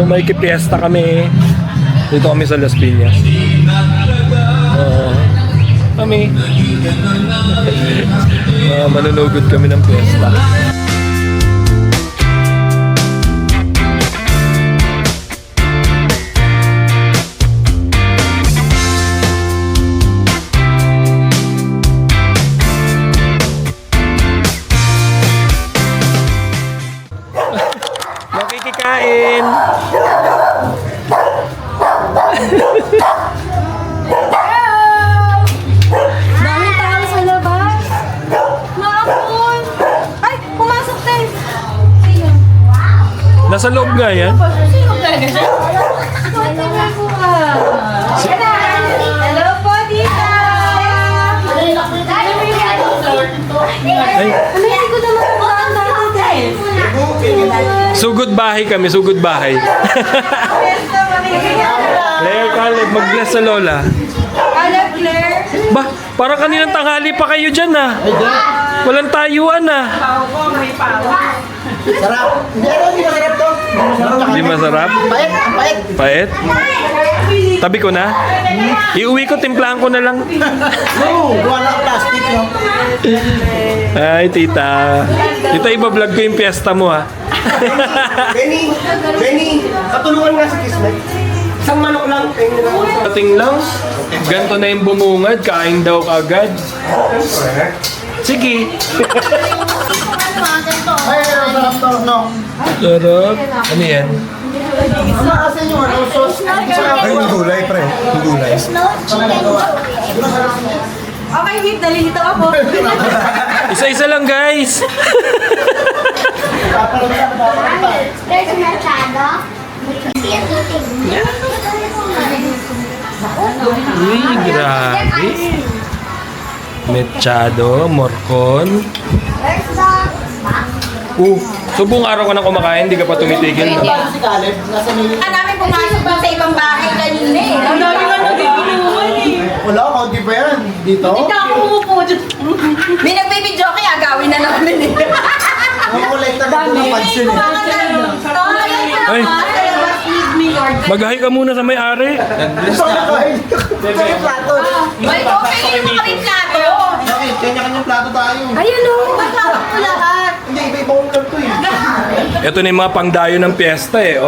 So may kipiesta kami. Dito kami sa Las Piñas. Kami. Manunugod kami ng piyesta. Makikikain! Daming tao sa labas. Maapon. Ay, pumasok tayo. Sino? Nasa loob nga yan. Sino talaga siya? Tingnan ko ka. Hello po, tita. Ay, Hindi ko naman ang dati. sugod bahay kami, sugod bahay. Claire, Caleb, mag-bless sa lola. Hello, Claire. Ba, parang kaninang tanghali pa kayo dyan ah. Walang tayuan ah. Sarap. Hindi masarap to. Hindi masarap? Pait, ang pait. Pait? Tabi ko na? Iuwi ko, timplahan ko na lang. No, gawa na ang plastic, no? Ay, tita. Tita, iba-vlog ko yung piyesta mo ha. Benny, katulungan nga si Kismet. Isang manok lang. Dating lang, ganito na yung bumungad, kain daw kagad. Sige. Ay, sarap to, no? Sarap. Ano yan? Maasin yung ano, sauce. Ay, yung gulay, pre. Yung gulay. Okay, wait. Nalilito ako. Isa-isa lang guys. There's machado. Uy, grabe. Mechado, morcon. So buong araw ka na kumakain, hindi ka pa tumitigil. No? Si Caleb, nasa may... Namin pumasok doon sa ibang bahay kanina eh. Ang dami man nagpipinungan eh. Wala, kaunti pa yan. Dito? Hindi ako umupo dyan. May nagbibidyo kaya agawin na namin eh. Ang kolekta na po ng pansin eh. Ay, mag-hi ka muna sa may-ari. Gusto ko na kain. Gusto ko plato. May okay yung mga rin plato. Bakit? Kanya-kanyang plato tayo. Ayan o. Masarap ko lahat. Hindi, iba-iba ko lang to eh. Ito na yung mga pangdayo ng piyesta eh. Oh.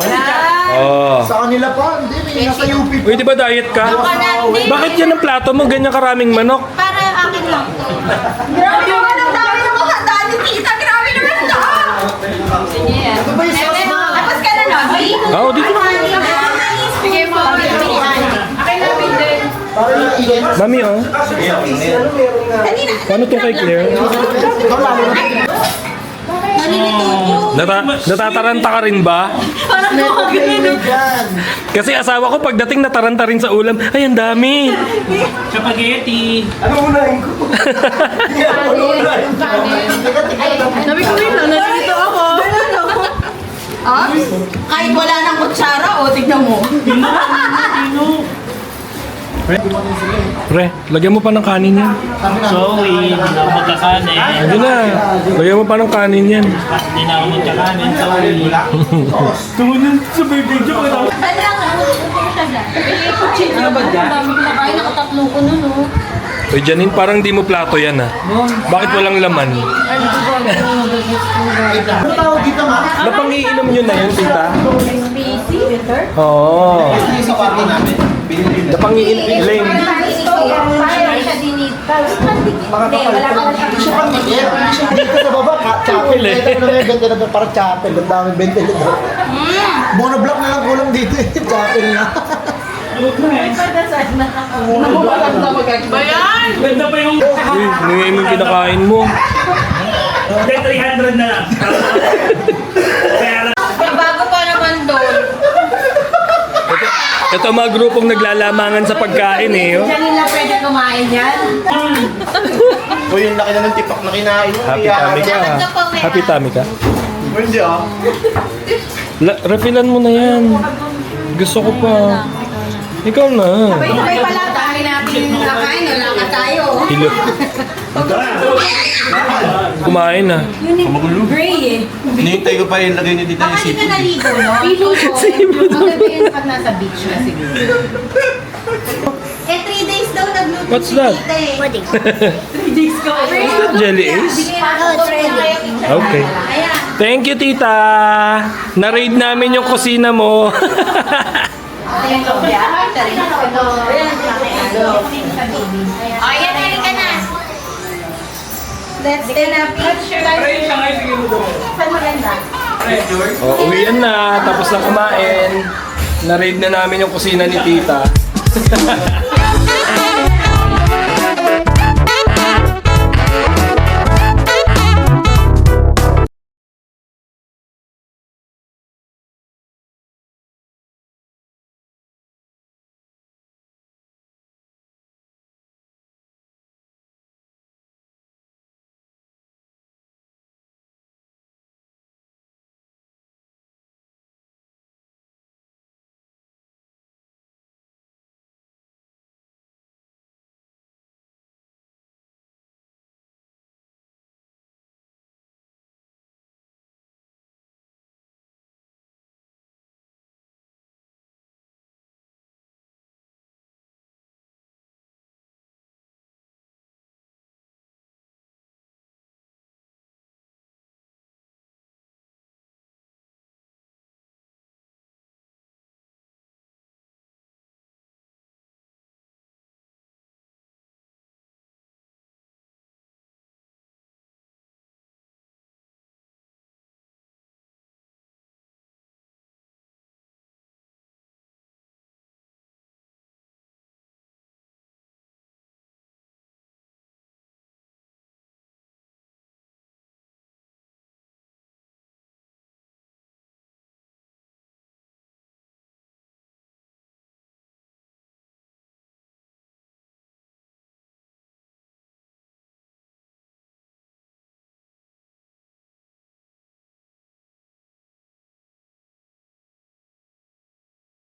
Oh. Sa kanila pa, hindi. May nasa UP pa. Uy, di ba diet ka? Bakit yan ang plato mo? Ganyan karaming manok. Para akin lang. Grabe naman ang dami ng mga dali tita. Grabe naman ito. Ito ba yung sauce na? Tapos ka na nabi? Oo, dito. Bigay mo ako yung akin namin din. Para lang iyan. Mami, oh. Kanina. Paano to kay Claire? Ikaw lalo na. Natataranta ka rin ba? Parang ako ganun. Yan. Kasi asawa ko pagdating nataranta rin sa ulam. Ay, ang dami. Spaghetti. Ano unahin ko? Ano unahin ko? Sabi ko rin lang, nalilito ako. Ah? Kahit wala ng kutsara, o tignan mo. Pre, lagyan mo pa ng kanin yan. Sorry, hindi na ako magkakanin. Hindi na. Lagyan mo pa ng kanin yan. Hindi na ako magkakanin. Sorry. Ano ba dyan? Ang dami kinakain, nakatatlo ko nun, oh. Uy, Janine, parang di mo plato yan ah. Bakit walang laman? Ano tawag dito, ma? Napangiinom nyo na yun, tita? Spacey, bitter? Oo. Sa kwarto namin. Napangiinom. Elaine. Parang siya dinita. Hindi, wala ka Siya pang dito sa baba, chapel. Ito na yung ganda na doon, parang chapel. Ang daming ventilador. Monoblock na lang kulang dito eh. Chapel na. Bayan! Ganda pa yung Uy, nangyayin mo yung kinakain mo. 300 na lang. Kaya lang. Bago pa naman doon. Ito mga grupong naglalamangan sa pagkain eh. Oh. Diyan nila pwede kumain yan. O yung laki na ng tipak na kinain mo. Happy tummy ka. Happy tummy ka. Hindi ah. Refilan mo na yan. Gusto ko pa. Ikaw na. Sabay pala, dami natin Nakain, wala ka tayo. Hilo. Kumain na. Gray eh. Hinihintay ko pa yung lagay niyo dito yung Baka di ka seafood. naligo, no? Pilo ko. Maganda yun pag nasa beach na siguro. Eh, 3 days daw nagluto What's si that? tita eh. 3 days ko. Is that jelly ace? Okay. Thank you, tita. Na-raid namin yung kusina mo. Ayan, halika na. Let's take a picture. Saan maganda? Uwian na. Tapos na kumain. Na-raid na namin yung kusina ni tita.